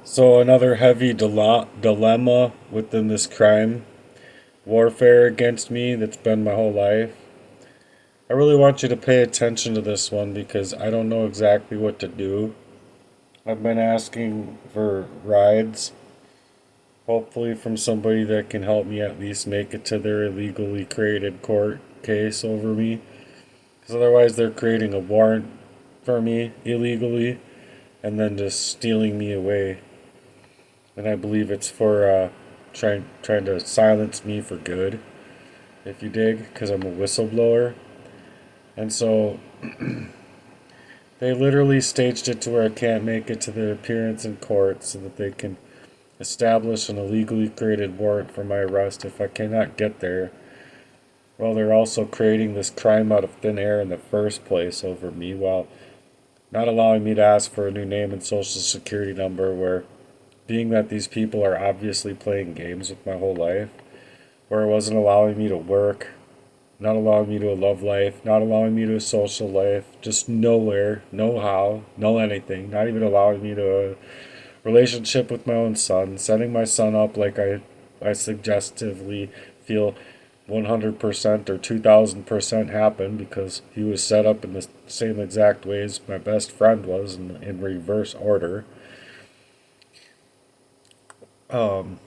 So another heavy dilemma within this crime warfare against me that's been my whole life. I really want you to pay attention to this one because I don't know exactly what to do. I've been asking for rides, hopefully from somebody that can help me at least make it to their illegally created court case over me. Because otherwise, they're creating a warrant for me illegally and then just stealing me away. And I believe it's for trying to silence me for good, if you dig, because I'm a whistleblower. And so they literally staged it to where I can't make it to their appearance in court so that they can establish an illegally created warrant for my arrest if I cannot get there. Well, they're also creating this crime out of thin air in the first place over me while not allowing me to ask for a new name and social security number, where being that these people are obviously playing games with my whole life, where it wasn't allowing me to work, not allowing me to a love life, not allowing me to a social life, just nowhere, no how, no anything, not even allowing me to a relationship with my own son, setting my son up like I suggestively feel 100% or 2000% happened because he was set up in the same exact way as my best friend was in reverse order. Um,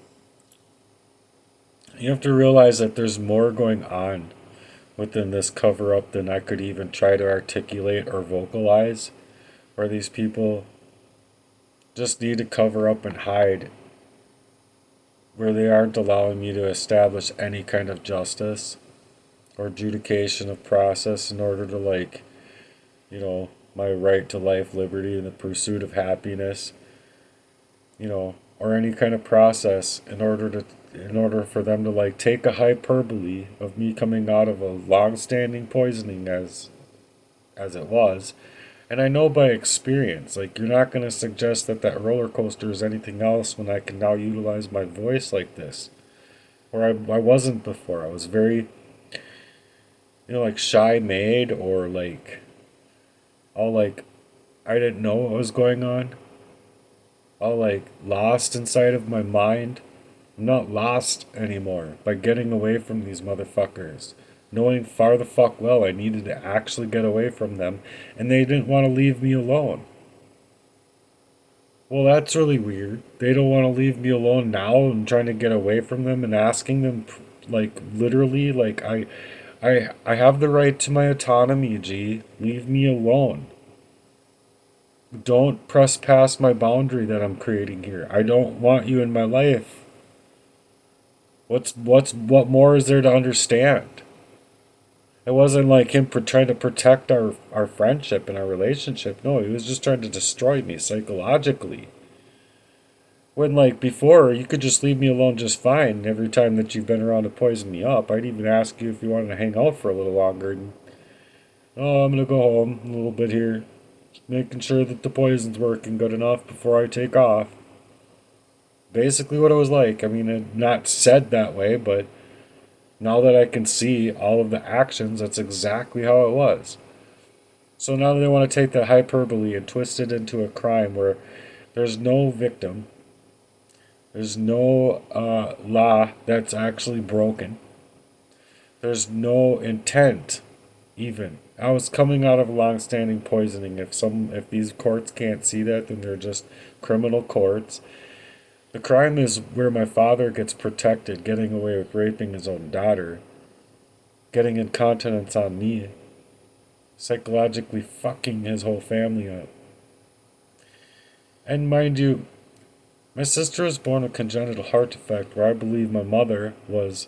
you have to realize that there's more going on within this cover up than I could even try to articulate or vocalize, where these people just need to cover up and hide, where they aren't allowing me to establish any kind of justice or adjudication of process in order to, like, my right to life, liberty, and the pursuit of happiness, or any kind of process in order for them to like take a hyperbole of me coming out of a long-standing poisoning as it was. And I know by experience, like, you're not going to suggest that that roller coaster is anything else when I can now utilize my voice like this. Or I wasn't before. I was very, like shy made, or like, all like, I didn't know what was going on. All like lost inside of my mind. I'm not lost anymore by getting away from these motherfuckers. Knowing far the fuck well I needed to actually get away from them, and they didn't want to leave me alone. Well, that's really weird. They don't want to leave me alone now. I'm trying to get away from them and asking them, like, literally, like, I have the right to my autonomy, G. Leave me alone. Don't press past my boundary that I'm creating here. I don't want you in my life. What more is there to understand? It wasn't like him trying to protect our friendship and our relationship. No, he was just trying to destroy me psychologically. When, like, before, you could just leave me alone just fine every time that you've been around to poison me up. I'd even ask you if you wanted to hang out for a little longer. And, oh, I'm going to go home a little bit here. Making sure that the poison's working good enough before I take off. Basically what it was like. I mean, it not said that way, but now that I can see all of the actions, that's exactly how it was. So now they want to take that hyperbole and twist it into a crime where there's no victim, there's no law that's actually broken, there's no intent even. I was coming out of long-standing poisoning. If these courts can't see that, then they're just criminal courts. The crime is where my father gets protected, getting away with raping his own daughter, getting incontinence on me, psychologically fucking his whole family up. And mind you, my sister was born with congenital heart defect, where I believe my mother was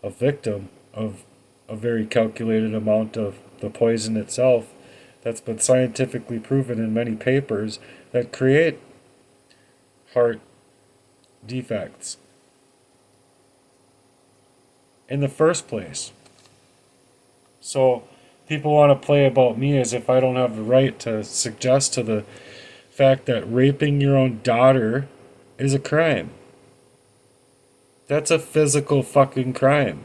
a victim of a very calculated amount of the poison itself that's been scientifically proven in many papers that create heart defects in the first place. So people want to play about me as if I don't have the right to suggest to the fact that raping your own daughter is a crime. That's a physical fucking crime.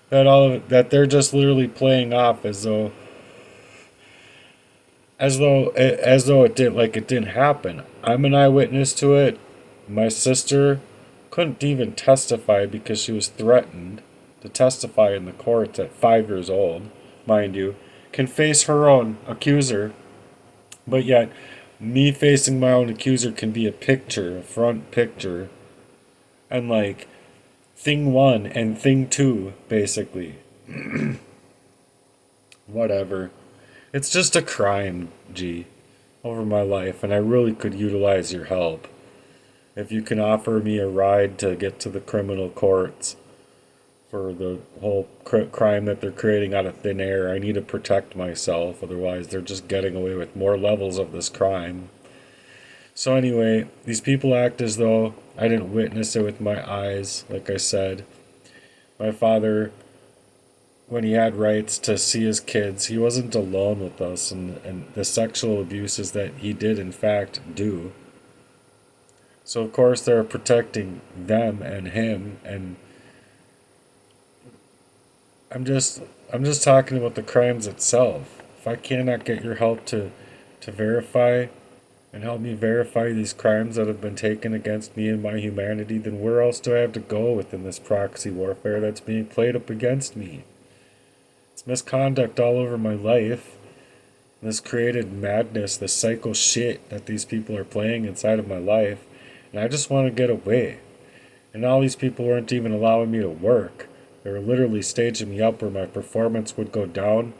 That they're just literally playing off as though as though it didn't happen. I'm an eyewitness to it. My sister couldn't even testify because she was threatened to testify in the courts at 5 years old, mind you, can face her own accuser, but yet me facing my own accuser can be a picture, a front picture, and like thing one and thing two, basically. Whatever. It's just a crime, G, over my life, and I really could utilize your help. If you can offer me a ride to get to the criminal courts for the whole crime that they're creating out of thin air, I need to protect myself. Otherwise, they're just getting away with more levels of this crime. So, anyway, these people act as though I didn't witness it with my eyes, like I said. My father, when he had rights to see his kids, he wasn't alone with us, and the sexual abuses that he did, in fact, do. So of course they're protecting them and him, and I'm just I'm just talking about the crimes itself. If I cannot get your help to verify and help me verify these crimes that have been taken against me and my humanity, then where else do I have to go within this proxy warfare that's being played up against me? It's misconduct all over my life. This created madness, this psycho shit that these people are playing inside of my life. And I just want to get away. And all these people weren't even allowing me to work. They were literally staging me up where my performance would go down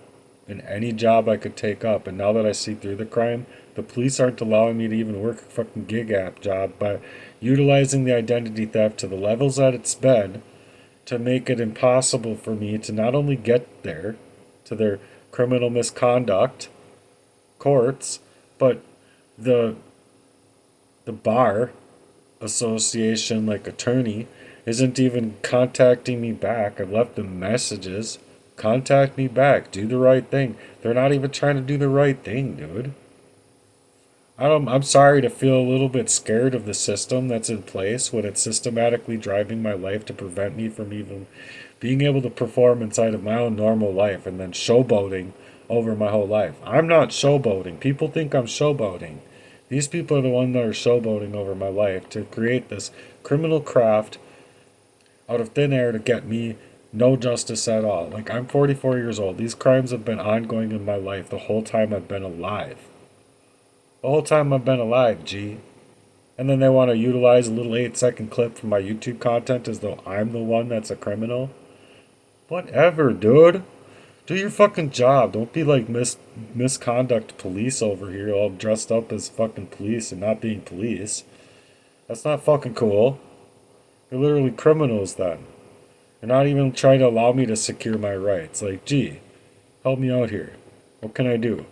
in any job I could take up. And now that I see through the crime, the police aren't allowing me to even work a fucking gig app job by utilizing the identity theft to the levels that it's been to make it impossible for me to not only get there to their criminal misconduct courts, but the bar association, like attorney, isn't even contacting me back. I've left them messages. Contact me back. Do the right thing. They're not even trying to do the right thing, dude. I'm sorry to feel a little bit scared of the system that's in place when it's systematically driving my life to prevent me from even being able to perform inside of my own normal life and then showboating over my whole life. I'm not showboating. People think I'm showboating. These people are the ones that are showboating over my life to create this criminal craft out of thin air to get me no justice at all. Like, I'm 44 years old. These crimes have been ongoing in my life the whole time I've been alive. The whole time I've been alive, G. And then they want to utilize a little 8-second clip from my YouTube content as though I'm the one that's a criminal. Whatever, dude. Do your fucking job. Don't be like misconduct police over here, all dressed up as fucking police and not being police. That's not fucking cool. You're literally criminals then. You're not even trying to allow me to secure my rights. Like, gee, help me out here. What can I do?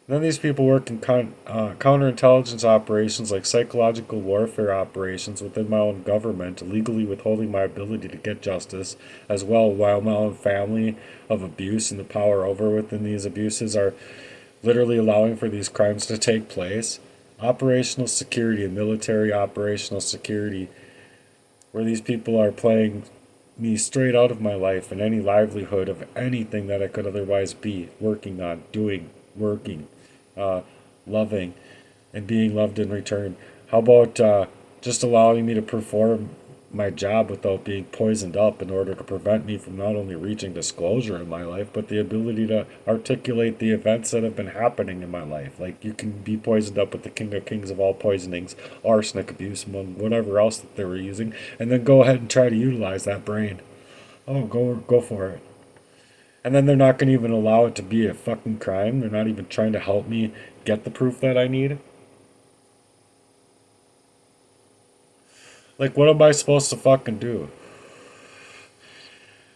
Then these people work in counterintelligence operations like psychological warfare operations within my own government, illegally withholding my ability to get justice, as well while my own family of abuse and the power over within these abuses are literally allowing for these crimes to take place. Operational security and military operational security, where these people are playing me straight out of my life and any livelihood of anything that I could otherwise be working on, doing, working, loving, and being loved in return. How about just allowing me to perform my job without being poisoned up in order to prevent me from not only reaching disclosure in my life, but the ability to articulate the events that have been happening in my life. Like, you can be poisoned up with the king of kings of all poisonings, arsenic abuse, and whatever else that they were using, and then go ahead and try to utilize that brain. Oh, go for it. And then they're not going to even allow it to be a fucking crime. They're not even trying to help me get the proof that I need. Like, what am I supposed to fucking do?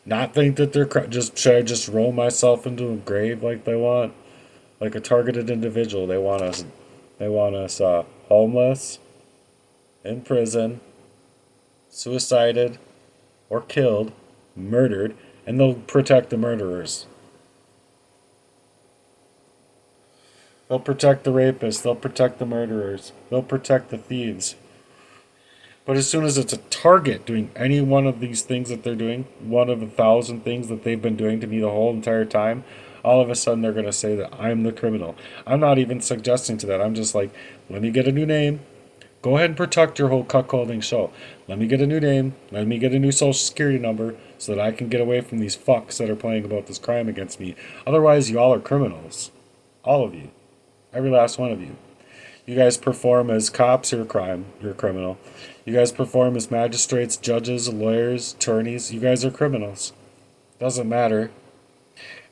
Not think that they're just should I just roll myself into a grave like they want, like a targeted individual. They want us homeless, in prison, suicided, or killed, murdered, and they'll protect the murderers. They'll protect the rapists. They'll protect the murderers. They'll protect the thieves. But as soon as it's a target doing any one of these things that they're doing, one of 1,000 things that they've been doing to me the whole entire time, all of a sudden they're going to say that I'm the criminal. I'm not even suggesting to that. I'm just like, let me get a new name. Go ahead and protect your whole cuckolding show. Let me get a new name. Let me get a new social security number so that I can get away from these fucks that are playing about this crime against me. Otherwise, you all are criminals. All of you. Every last one of you. You guys perform as cops, you're a crime. You're a criminal. You guys perform as magistrates, judges, lawyers, attorneys. You guys are criminals. Doesn't matter.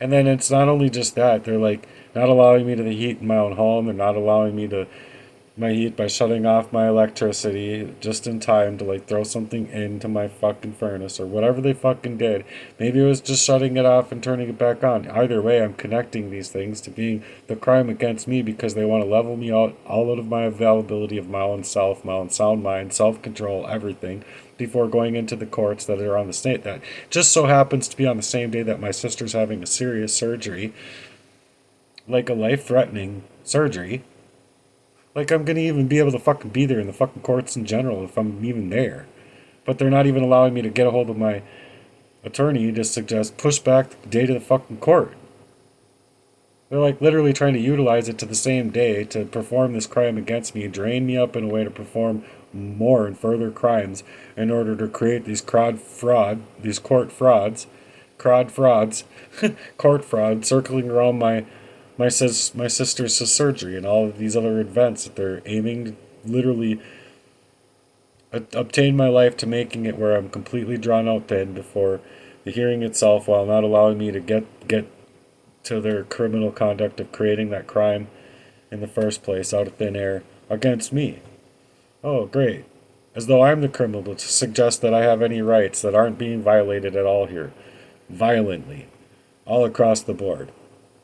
And then it's not only just that. They're like not allowing me to heat in my own home. They're not allowing me to my heat by shutting off my electricity just in time to like throw something into my fucking furnace or whatever they fucking did. Maybe it was just shutting it off and turning it back on. Either way, I'm connecting these things to being the crime against me because they want to level me out all out of my availability of my own self, my own sound mind, self-control, everything before going into the courts that are on the state that just so happens to be on the same day that my sister's having a serious surgery, like a life-threatening surgery. Like, I'm going to even be able to fucking be there in the fucking courts in general if I'm even there. But they're not even allowing me to get a hold of my attorney to suggest push back the date of the fucking court. They're like literally trying to utilize it to the same day to perform this crime against me, drain me up in a way to perform more and further crimes in order to create these court frauds, court fraud circling around my sister's surgery and all of these other events that they're aiming to literally obtain my life to making it where I'm completely drawn out thin before the hearing itself while not allowing me to get to their criminal conduct of creating that crime in the first place out of thin air against me. Oh, great. As though I'm the criminal to suggest that I have any rights that aren't being violated at all here. Violently. All across the board.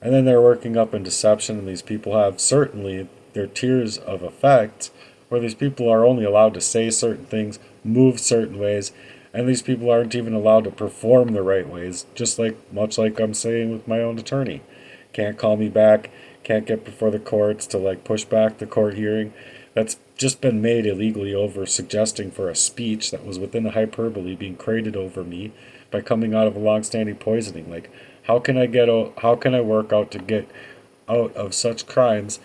And then they're working up in deception, and these people have certainly their tiers of effect, where these people are only allowed to say certain things, move certain ways, and these people aren't even allowed to perform the right ways, just like much like I'm saying with my own attorney. Can't call me back, can't get before the courts to like push back the court hearing. That's just been made illegally over suggesting for a speech that was within the hyperbole being created over me by coming out of a long-standing poisoning. Like, how can I work out to get out of such crimes,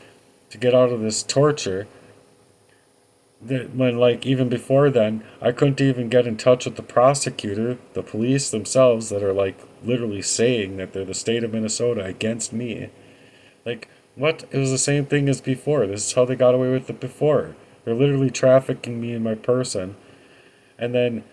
to get out of this torture, that when like even before then I couldn't even get in touch with the prosecutor, the police themselves that are like literally saying that they're the state of Minnesota against me. Like, what? It was the same thing as before. This is how they got away with it before. They're literally trafficking me and my person and then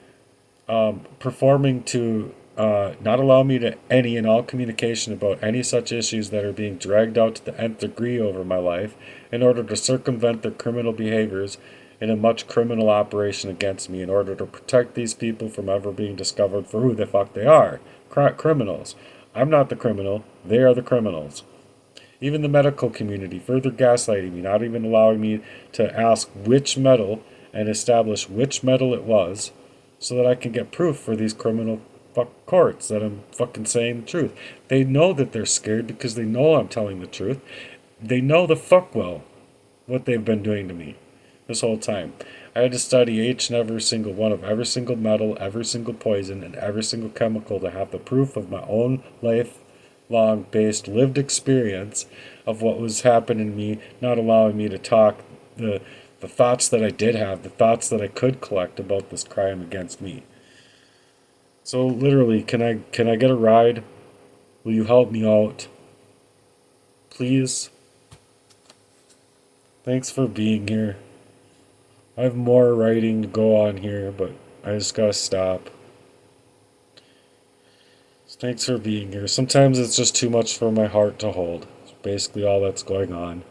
performing to not allow me to any and all communication about any such issues that are being dragged out to the nth degree over my life in order to circumvent their criminal behaviors in a much criminal operation against me in order to protect these people from ever being discovered for who the fuck they are. Criminals. I'm not the criminal. They are the criminals. Even the medical community further gaslighting me, not even allowing me to ask which metal and establish which metal it was so that I can get proof for these criminal courts that I'm fucking saying the truth. They know that they're scared because they know I'm telling the truth. They know the fuck well what they've been doing to me this whole time. I had to study each and every single one of every single metal, every single poison, and every single chemical to have the proof of my own lifelong based lived experience of what was happening to me, not allowing me to talk the thoughts that I did have, the thoughts that I could collect about this crime against me. So literally, can I get a ride? Will you help me out? Please? Thanks for being here. I have more writing to go on here, but I just gotta stop. Thanks for being here. Sometimes it's just too much for my heart to hold. It's basically all that's going on.